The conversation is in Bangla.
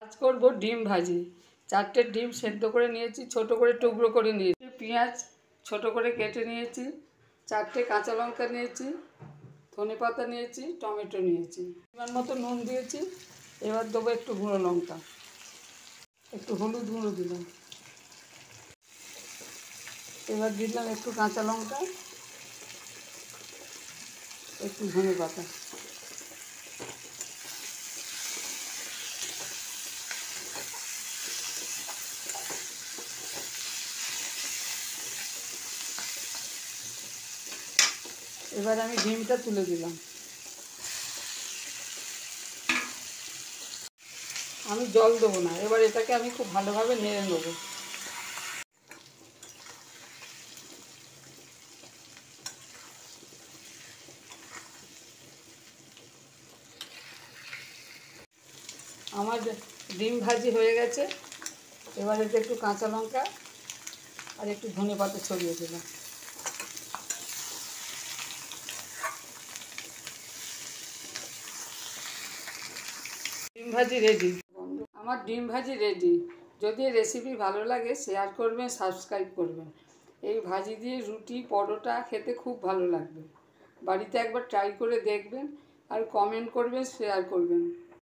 আজ করব ডিম ভাজি। 4টে ডিম সেদ্ধ করে নিয়েছি, ছোট করে টুকরো করে নিয়েছি। পেঁয়াজ ছোট করে কেটে নিয়েছি। 4টে কাঁচা লঙ্কা নিয়েছি, ধনেপাতা নিয়েছি, টমেটো নিয়েছি। পরিমাণ মতো নুন দিয়েছি। এবার দেবো একটু গুঁড়ো লঙ্কা, একটু হলুদ গুঁড়ো দিলাম। এবার দিলাম একটু কাঁচা লঙ্কা, একটু ধনেপাতা। এবার আমি ডিমটা তুলে দিলাম। আমি জল দেবো না। এবার এটাকে আমি খুব ভালোভাবে নেড়ে নেবো। আমার ডিম ভাজি হয়ে গেছে। এবার এতে একটু কাঁচা লঙ্কা আর একটু ধনেপাতা ছড়িয়ে দিলাম। ডিম ভাজি রেডি। আমার ডিম ভাজি রেডি। যদি রেসিপি ভালো লাগে শেয়ার করবেন, সাবস্ক্রাইব করবেন। এই ভাজি দিয়ে রুটি পরোটা খেতে খুব ভালো লাগবে। বাড়িতে একবার ট্রাই করে দেখবেন আর কমেন্ট করবেন, শেয়ার করবেন।